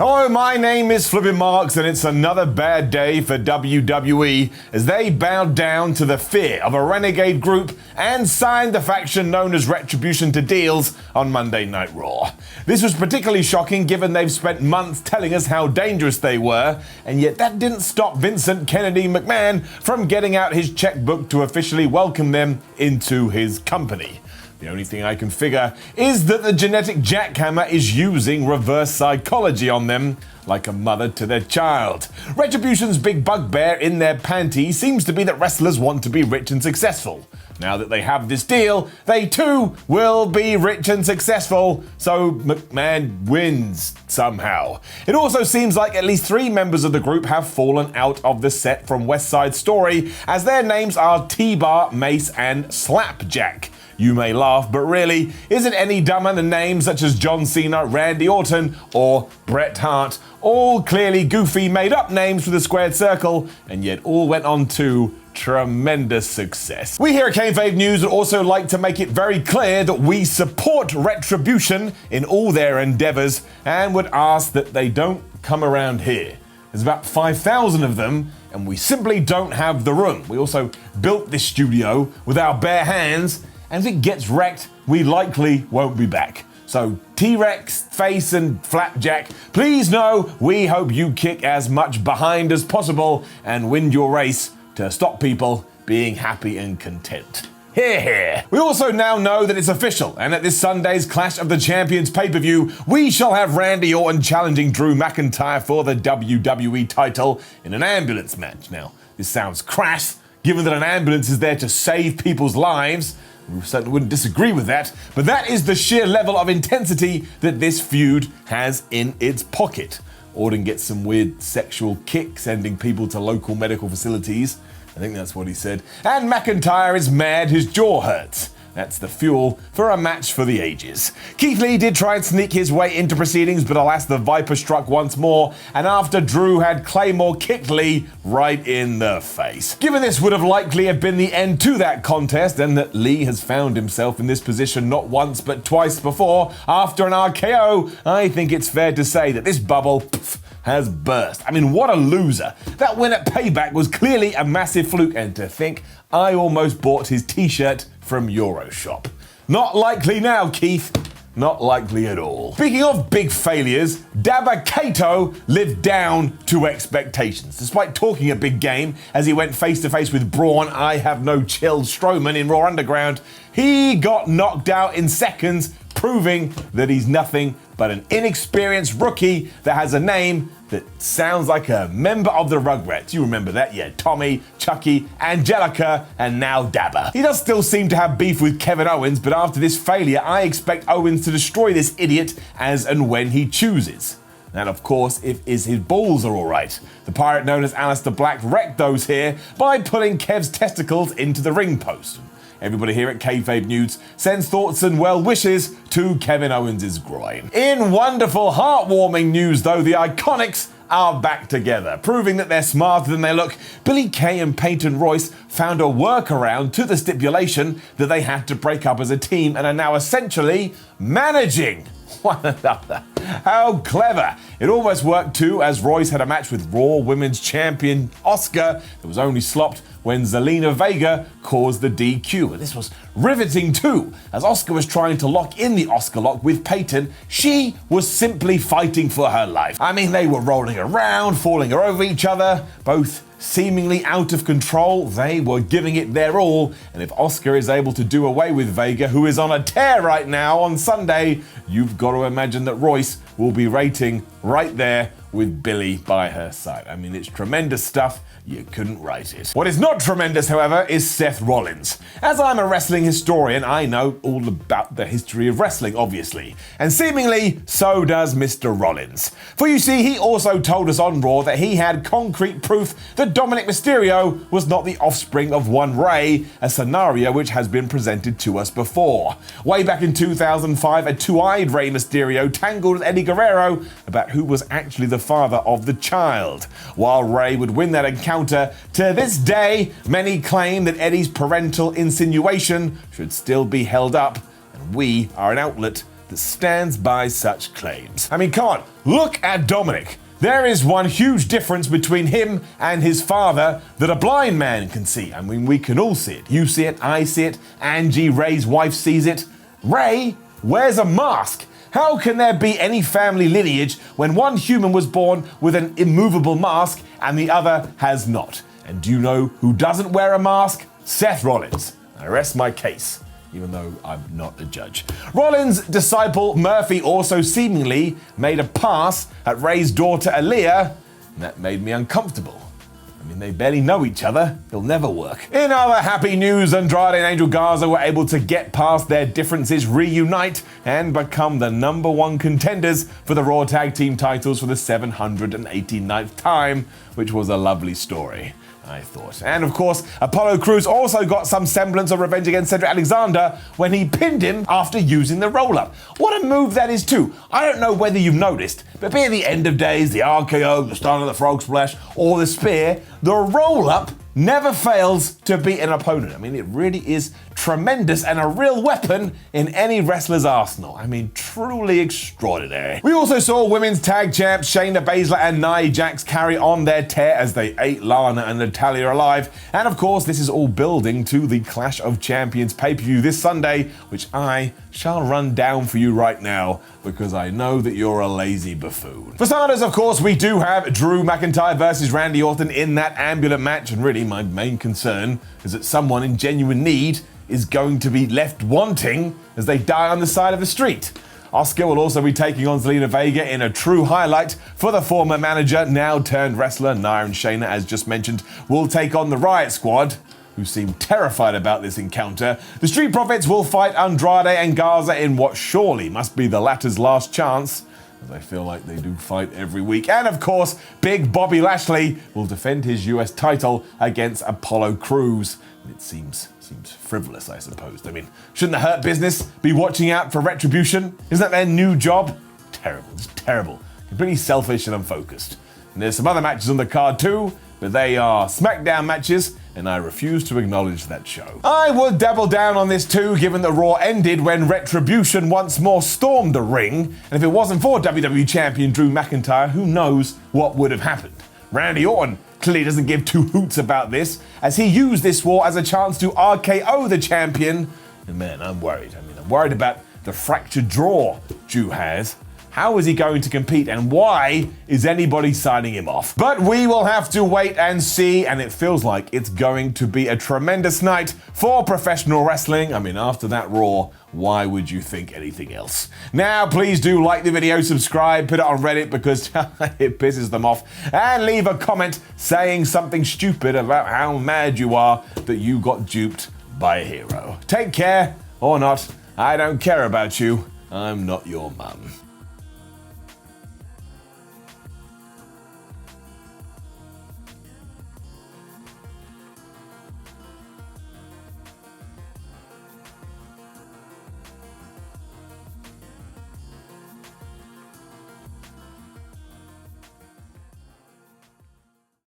Hello, my name is Flippin' Marks, and it's another bad day for WWE as they bowed down to the fear of a renegade group and signed the faction known as Retribution to deals on Monday Night Raw. This was particularly shocking given they've spent months telling us how dangerous they were, and yet that didn't stop Vincent Kennedy McMahon from getting out his checkbook to officially welcome them into his company. The only thing I can figure is that the genetic jackhammer is using reverse psychology on them, like a mother to their child. Retribution's big bugbear in their panty seems to be that wrestlers want to be rich and successful. Now that they have this deal, they too will be rich and successful, so McMahon wins somehow. It also seems like at least 3 members of the group have fallen out of the set from West Side Story, as their names are T-Bar, Mace, and Slapjack. You may laugh, but really, is it any dumber than names such as John Cena, Randy Orton, or Bret Hart? All clearly goofy, made-up names with a squared circle, and yet all went on to tremendous success. We here at Kayfabe News would also like to make it very clear that we support Retribution in all their endeavors and would ask that they don't come around here. There's about 5,000 of them, and we simply don't have the room. We also built this studio with our bare hands, and if it gets wrecked, we likely won't be back. So T-Rex, Face, and Flapjack, please know we hope you kick as much behind as possible and win your race to stop people being happy and content. Hear, hear. We also now know that it's official, and at this Sunday's Clash of the Champions pay-per-view, we shall have Randy Orton challenging Drew McIntyre for the WWE title in an ambulance match. Now, this sounds crass, given that an ambulance is there to save people's lives. We certainly wouldn't disagree with that, but that is the sheer level of intensity that this feud has in its pocket. Orton gets some weird sexual kick, sending people to local medical facilities. I think that's what he said. And McIntyre is mad his jaw hurts. That's the fuel for a match for the ages. Keith Lee did try and sneak his way into proceedings, but alas, the Viper struck once more, and after Drew had Claymore kicked Lee right in the face. Given this would have likely have been the end to that contest, and that Lee has found himself in this position not once but twice before after an RKO, I think it's fair to say that this bubble has burst. I mean, what a loser. That win at Payback was clearly a massive fluke, and to think I almost bought his t-shirt from Euroshop. Not likely now, Keith. Not likely at all. Speaking of big failures, Dabba Kato lived down to expectations. Despite talking a big game as he went face-to-face with Braun, I have no chill Strowman in Raw Underground, he got knocked out in seconds, proving that he's nothing but an inexperienced rookie that has a name that sounds like a member of the Rugrats. You remember that? Yeah, Tommy, Chucky, Angelica, and now Dabba. He does still seem to have beef with Kevin Owens, but after this failure, I expect Owens to destroy this idiot as and when he chooses. And of course, if his balls are alright. The pirate known as Alistair Black wrecked those here by putting Kev's testicles into the ring post. Everybody here at Kayfabe News sends thoughts and well wishes to Kevin Owens' groin. In wonderful, heartwarming news though, the IIconics are back together, proving that they're smarter than they look. Billy Kay and Peyton Royce found a workaround to the stipulation that they had to break up as a team and are now essentially managing one another. How clever. It almost worked too, as Royce had a match with Raw Women's Champion Asuka that was only slopped when Zelina Vega caused the DQ. And this was riveting too, as Asuka was trying to lock in the Asuka lock with Peyton. She was simply fighting for her life. I mean, they were rolling around, falling over each other, both seemingly out of control. They were giving it their all, and if Asuka is able to do away with Vega, who is on a tear right now on Sunday, you've got to imagine that Royce will be rating right there with Billy by her side. I mean, it's tremendous stuff. You couldn't write it. What is not tremendous, however, is Seth Rollins. As I'm a wrestling historian, I know all about the history of wrestling, obviously. And seemingly, so does Mr. Rollins. For you see, he also told us on Raw that he had concrete proof that Dominic Mysterio was not the offspring of one Ray, a scenario which has been presented to us before. Way back in 2005, a two-eyed Rey Mysterio tangled with Eddie Guerrero about who was actually the father of the child. While Ray would win that encounter, to this day, many claim that Eddie's parental insinuation should still be held up, and we are an outlet that stands by such claims. I mean, come on, look at Dominic. There is one huge difference between him and his father that a blind man can see. I mean, we can all see it. You see it, I see it, Angie, Ray's wife, sees it. Ray wears a mask. How can there be any family lineage when one human was born with an immovable mask and the other has not? And do you know who doesn't wear a mask? Seth Rollins. I rest my case, even though I'm not a judge. Rollins' disciple Murphy also seemingly made a pass at Ray's daughter Aaliyah, and that made me uncomfortable. I mean, they barely know each other. It'll never work. In other happy news, Andrade and Angel Garza were able to get past their differences, reunite, and become the #1 contenders for the Raw Tag Team titles for the 789th time, which was a lovely story, I thought. And of course, Apollo Crews also got some semblance of revenge against Cedric Alexander when he pinned him after using the roll-up. What a move that is too. I don't know whether you've noticed, but be it the end of days, the RKO, the start of the frog splash, or the spear, the roll-up never fails to beat an opponent. I mean, it really is tremendous and a real weapon in any wrestler's arsenal. I mean, truly extraordinary. We also saw women's tag champs Shayna Baszler and Nia Jax carry on their tear as they ate Lana and Natalya alive. And of course, this is all building to the Clash of Champions pay-per-view this Sunday, which I shall run down for you right now because I know that you're a lazy buffoon. For starters, of course, we do have Drew McIntyre versus Randy Orton in that ambulance match, and really my main concern is that someone in genuine need is going to be left wanting as they die on the side of the street. Asuka will also be taking on Zelina Vega in a true highlight for the former manager, now turned wrestler. Nia and Shayna, as just mentioned, will take on the Riot Squad, who seem terrified about this encounter. The Street Profits will fight Andrade and Garza in what surely must be the latter's last chance, as I feel like they do fight every week. And of course, Big Bobby Lashley will defend his US title against Apollo Crews. It seems frivolous, I suppose. I mean, shouldn't the Hurt Business be watching out for Retribution? Isn't that their new job? Terrible, just terrible. Completely selfish and unfocused. And there's some other matches on the card too, but they are Smackdown matches, and I refuse to acknowledge that show. I would double down on this too, given that Raw ended when Retribution once more stormed the ring, and if it wasn't for WWE Champion Drew McIntyre, who knows what would have happened. Randy Orton clearly doesn't give two hoots about this, as he used this war as a chance to RKO the champion. And man, I'm worried. I'm worried about the fractured jaw Drew has. How is he going to compete, and why is anybody signing him off? But we will have to wait and see, and it feels like it's going to be a tremendous night for professional wrestling. I mean, after that Raw, why would you think anything else? Now, please do like the video, subscribe, put it on Reddit because it pisses them off, and leave a comment saying something stupid about how mad you are that you got duped by a hero. Take care, or not. I don't care about you. I'm not your mum.